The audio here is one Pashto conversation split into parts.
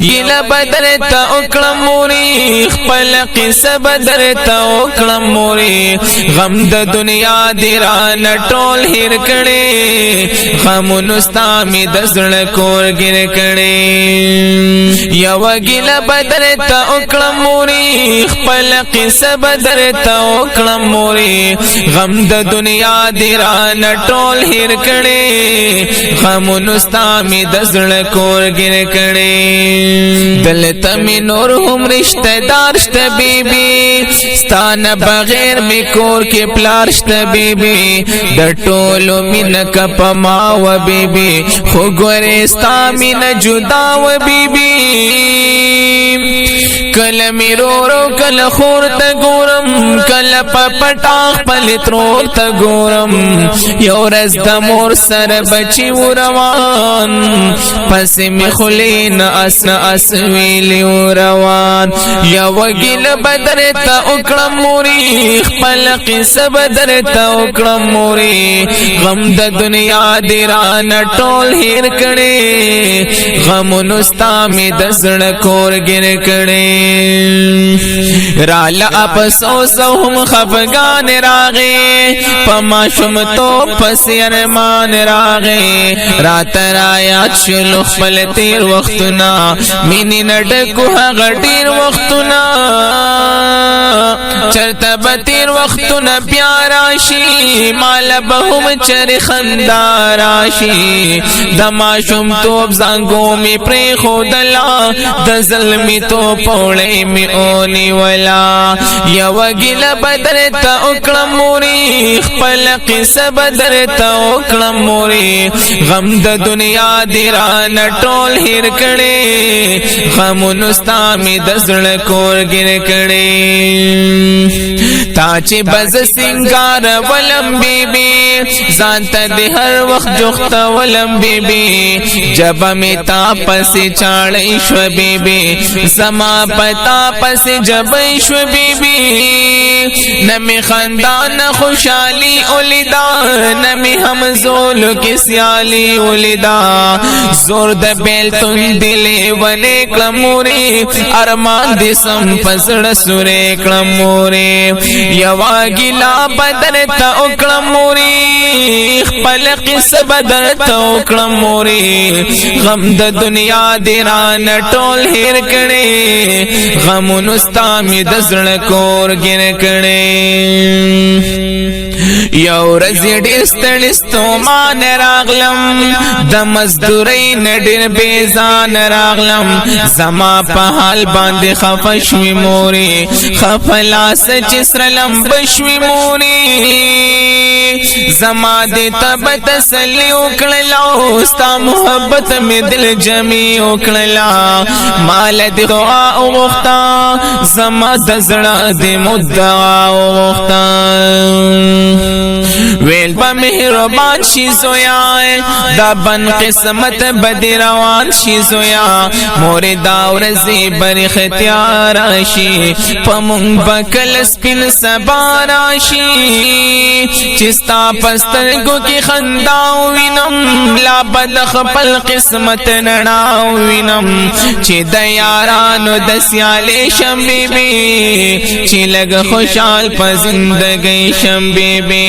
گیلا بدر تا اکڑم موری خپل قصه بدر تا اکڑم موری غم د دنیا دیران ټول هیر کړي غم نستا می د زړه کور ګر کړي یو گیلا بدر تا اکڑم موری خپل قصه بدر تا اکڑم موری غم د دنیا دیران ټول هیر کړي غم نستا می د زړه کور ګر کړي دلته می نور هم رشتہ دار شته بیبي ستانه بغیر می کور کې پلار شته بیبي د ټولو مين کپ ما و بیبي خو ګورې ستا مين جدا و بیبي کله می رو کله خور ته ګورم کله پټاخ پل ترور ته ګورم یو رز د مور سره بچي روان پس می خلین اس ویلی روان یو گیل بدر تا اکڑم موری خپل قصه بدر تا اکڑم موری غم د دنیا دیران ټول هیر کړي غم نستا می د زړه کور ګر کړي رالا افسوس هم خفگان راغی پما شم تو پس ارمان راغی رات رایات شلو خپل تیر وختنا مینی نډکو هغه ډیر وختنا چرته بتیر وختنا پیارا شي مال بهم چر خندا راشي دما شم توب زنګو می پر خودلا د ظلمی تو پوړې می اونی ولا یو گیل بدر تا اکڑم موری خپل قصه بدر تا اکڑم موری غم د دنیا دیران ټول هیر کړي غم نستا می د زړه کور ګر کړي تا چې بز سنگار ولم بیبي ځان ته د هر وخت جوخت ولم بیبي جب می تا پس چاړې شو بیبي زما پتا پس جب شو بیبي نمی خاندان خوشحالی اولیدا نمی هم زولو کی سیالی اولیدا زور د بیل تون دلی ونی کلموری ارمان دی سم پسڑ سوری کلموری یوا گیلا بدر تا اکلموری خپل قص بدر تا اکلموری غم د دنیا دیران ټول هیر کړي غم نستا می د زړه کور ګر کړي یو رزی ډیر ستړستو مان راغلم د مزدوري نډیر بیزان راغلم زما په حال باندې خفشوي موري خفلاس چسرلم بشوي موري زما دې تب تسلی وکړلا ستا محبت می دل جمی وکړلا مال دې دعا وغوښتا زما د زړه دې مدعا وغوښتا ویل با مهربان شي زویا دا بن قسمت بدی روان شي زویا مور دا ورزی بر اختیار شي پمون بکل سپین سبا راشي چستا پسترګو کی خندا وینم لا بد خپل قسمت نړا وینم چې د یارانو د سیالې شم بیبي چې لګ خوشحال په زندګۍ شم بیبي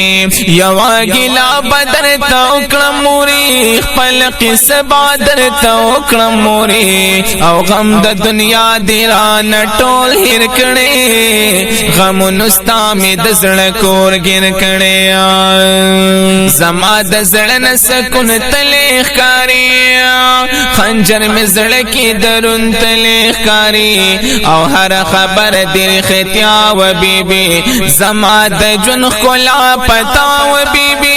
یوا گیلا بدر تا اکڑم موری خپل قصه بدر تا اکڑم موری او غم د دنیا دیران ټول هیر کړي غم نستا می د زړه کور ګر کړي زما د زړه نسکون تلخ کاری خنجر می زړه کې درون تلخ کاری او هر خبر دیر ختیا و بیبي زما د جن کولا پتا و بیبي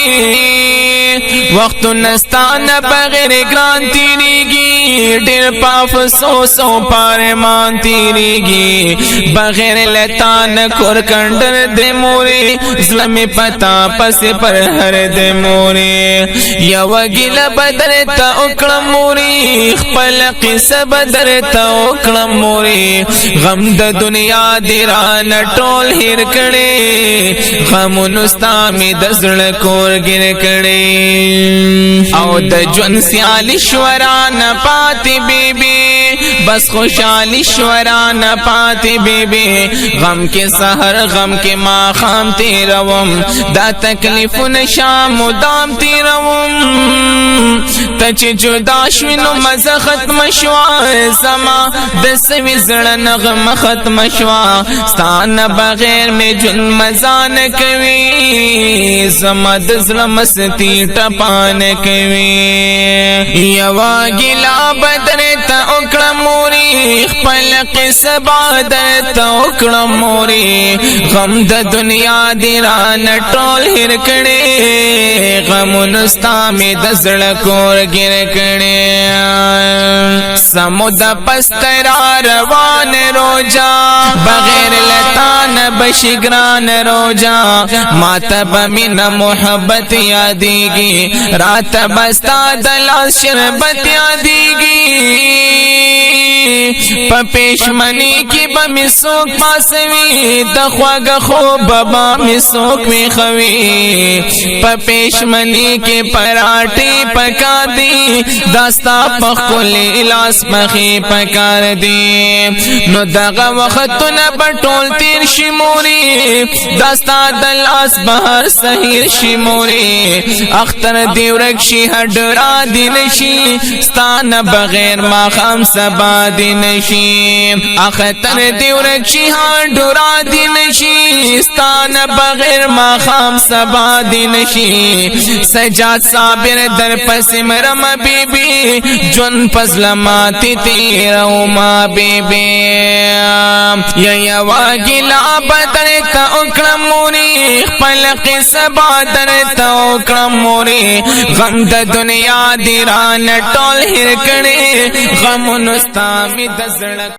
وقت نستان بغیر گران تیریگی ډیر پافسوس او پارمان تیریگی بغیر لتان کور کندر د موري ظلم پتا پس پر هر د موري یو گیل بدر تا اکړم موري خپل قصه بدر تا اکړم موري غم د دنیا دیران ټول هیر کړي غم نستا می د زړه کور ګر کړي او د جون سیال شوران پاتې بیبي بس خوشحالی شوران پاتی بی بی غم کے سحر غم کے ماخام تیروم دا تکلیف نشام مدام تیروم تچ جدا شوینو مزه ختم شوا زما دسوی زړه نغم ختم شوا ستانه بغیر می جن مزان کوي زما د زړه مستی ټپان کوي یوا ګلا بدر ته وکړه موري خپل قصه بدر ته وکړه موري غم د دنیا دی را نټول هر کړي غمونو ستا می د زړه کور ګر کړي سمود پسترا روان روجا بغیر لتان بشگران روجا ماتب من محبت یادیگی رات بستا دلاس شربت یادیگی پپیشمنی کی بمی سوک پاسوی دخواگ خوب بابا می سوک می خوی پپیشمنی کی پراٹی پکا دی داستا پخولی لاس مخی پکار دی نو دغا وقتون بطول تیر شموری داستا دلاس بہر سہیر شموری اختر دیورک شی ہڈرا دی نشی ستان بغیر ماخام سبا دی نشی اختر دیورک شی ہڈرا دی نشی ستان بغیر ماخام سبا دی نشی سجاد صابر در پس مرم بی بی جن پزلماتی تیرو ما بی بی یا واگلا بدر تا اکرم موری خپل قصه بدر تا اکرم موری غم د دنیا دی را نټول هر کړي غم نستا می د زړه